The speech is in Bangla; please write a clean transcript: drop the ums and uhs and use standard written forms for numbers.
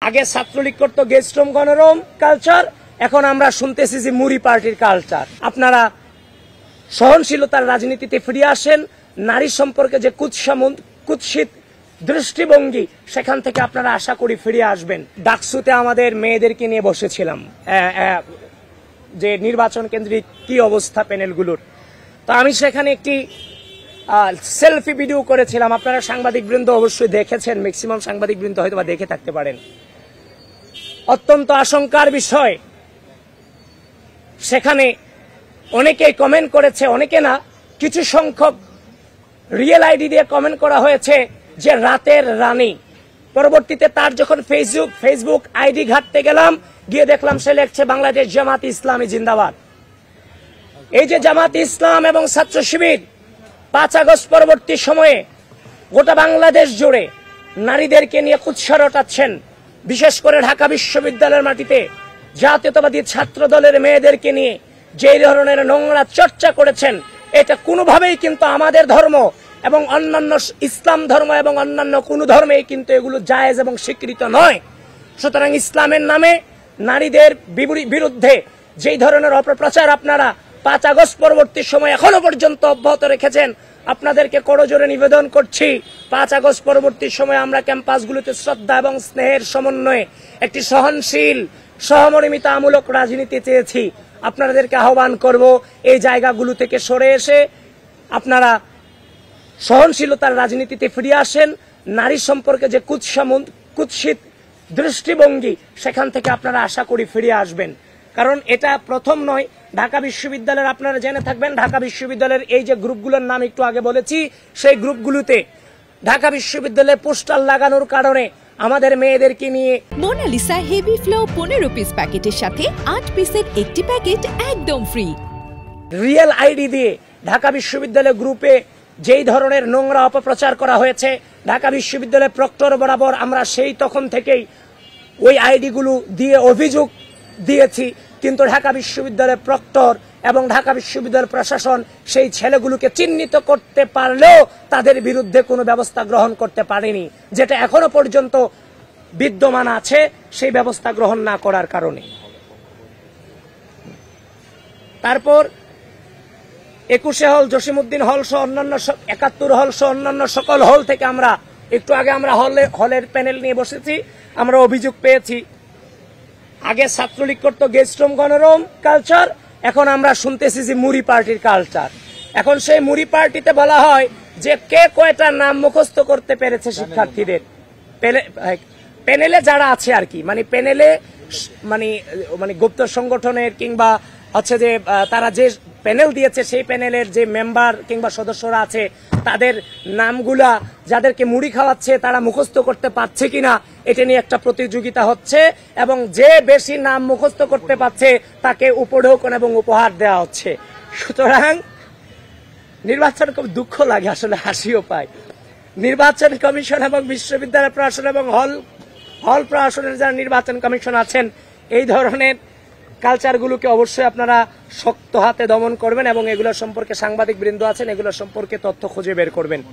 আগে ছাত্রলীগ করতো গেস্ট রুম গণরুম কালচার, এখন আমরা শুনতেছি যে মুড়ি পার্টির কালচার। আপনারা সহনশীলতার রাজনীতিতে ফিরে আসেন, নারী সম্পর্কে যে কুৎসিত দৃষ্টিভঙ্গি সেখান থেকে আপনারা আশা করি ফিরে আসবেন। ডাকসুতে আমাদের মেয়েদেরকে নিয়ে বসেছিলাম যে নির্বাচন কেন্দ্রিক কি অবস্থা প্যানেলগুলোর, তো আমি সেখানে একটি সেলফি ভিডিও করেছিলাম। আপনারা সাংবাদিকবৃন্দ অবশ্যই দেখেছেন, ম্যাক্সিমাম সাংবাদিকবৃন্দ হয়তো বা দেখে থাকতে পারেন। অত্যন্ত আশঙ্কার বিষয়, সেখানে অনেকেই কমেন্ট করেছে, অনেকে না, কিছু সংখ্যক রিয়েল আইডি দিয়ে কমেন্ট করা হয়েছে যে রাতের রানী। পরবর্তীতে তার যখন ফেসবুক আইডি ঘাটতে গেলাম, গিয়ে দেখলাম সে লিখছে বাংলাদেশ জামাত ইসলামী জিন্দাবাদ। এই যে জামাত ইসলাম এবং ছাত্র শিবির 5 আগস্ট পরবর্তী সময়ে গোটা বাংলাদেশ জুড়ে নারীদেরকে নিয়ে কুৎসা রটাচ্ছেন, বিশেষ করে ঢাকা বিশ্ববিদ্যালয়ের মাটিতে জাতীয়তাবাদী ছাত্র দলের মেয়েদেরকে নিয়ে যে ধরনের নোংরা চর্চা করেছেন, এটা কোনোভাবেই কিন্তু আমাদের ধর্ম এবং অন্যান্য ইসলাম ধর্ম এবং অন্যান্য কোন ধর্মেই কিন্তু এগুলো জায়েজ এবং স্বীকৃত নয়। সুতরাং ইসলামের নামে নারীদের বিরুদ্ধে যেই ধরনের অপপ্রচার আপনারা 5 আগস্ট পরবর্তী সময় এখনো পর্যন্ত অব্যাহত রেখেছেন, আপনাদেরকে করজোরে নিবেদন করছি, 5 আগস্ট পরবর্তী সময় আমরা ক্যাম্পাসগুলোতে শ্রদ্ধা এবং স্নেহের সমন্বয়ে একটি সহনশীল সহমর্মিতামূলক রাজনীতি চেয়েছি। আপনাদেরকে আহ্বান করব, এই জায়গাগুলো থেকে সরে এসে আপনারা সহনশীলতার রাজনীতিতে ফিরে আসেন, নারী সম্পর্কে যে কুৎসিত দৃষ্টিভঙ্গি সেখান থেকে আপনারা আশা করি ফিরে আসবেন। কারণ এটা প্রথম নয়, ঢাকা বিশ্ববিদ্যালয়ের আপনারা জেনে থাকবেন, ঢাকা বিশ্ববিদ্যালয়ের এই যে গ্রুপগুলোর নাম একটু আগে বলেছি, সেই গ্রুপগুলোতে ঢাকা বিশ্ববিদ্যালয়ে পোস্টার লাগানোর কারণে আমাদের মেয়েদেরকে নিয়ে মোনালিসা হেভি ফ্লো 15 পিস প্যাকেটের সাথে 8 পিসের একটি প্যাকেট একদম ফ্রি। রিয়েল আইডি দিয়ে ঢাকা বিশ্ববিদ্যালয় গ্রুপে যেই ধরনের নোংরা অপপ্রচার করা হয়েছে, ঢাকা বিশ্ববিদ্যালয় প্রক্টর বরাবর আমরা সেই তখন থেকেই ওই আইডিগুলো দিয়ে অভিযোগ দিয়েছি, কিন্তু ঢাকা বিশ্ববিদ্যালয় প্রক্টর এবং ঢাকা বিশ্ববিদ্যালয় প্রশাসন সেই ছেলেগুলোকে চিহ্নিত করতে পারলেও তাদের বিরুদ্ধে কোনো ব্যবস্থা গ্রহণ করতে পারেনি, যেটা এখনো পর্যন্ত বিদ্যমান আছে সেই ব্যবস্থা গ্রহণ না করার কারণে। তারপর 21 হল, জসিমউদ্দিন হল সহ অন্যান্য 71 হল সহ অন্যান্য সকল হল থেকে আমরা একটু আগে আমরা হলের প্যানেল নিয়ে বসেছি, আমরা অভিযোগ পেয়েছি আগে ছাত্রলীগ করতো গেস্ট রুম গণরুম কালচার, এখন আমরা শুনতেছি যে মুড়ি পার্টির কালচার। এখন সেই মুড়ি পার্টিতে বলা হয় যে কে কয়টা নাম মুখস্থ করতে পেরেছে শিক্ষার্থীদের প্যানেলে যারা আছে আর কি, মানে প্যানেলে মানে গুপ্ত সংগঠনের কিংবা হচ্ছে যে তারা যে প্যানেল দিয়েছে সেই প্যানেলের যে মেম্বার কিংবা সদস্যরা আছে তাদের নামগুলা যাদেরকে মুড়ি খাওয়াচ্ছে তারা মুখস্থ করতে পারছে কিনা এটা নিয়ে একটা প্রতিযোগিতা হচ্ছে, এবং যে বেশি নাম মুখস্থ করতে পারছে তাকে উপঢৌকন এবং উপহার দেওয়া হচ্ছে। সুতরাং নির্বাচন খুব দুঃখ লাগে, আসলে হাসিও পায়। নির্বাচন কমিশন এবং বিশ্ববিদ্যালয় প্রশাসন এবং হল প্রশাসনের যারা নির্বাচন কমিশন আছেন, এই ধরনের কালচারগুলোকে অবশ্যই আপনারা শক্ত হাতে দমন করবেন এবং এগুলো সম্পর্কে সাংবাদিক বৃন্দ আছেন, এগুলো সম্পর্কে তথ্য খুঁজে বের করবেন।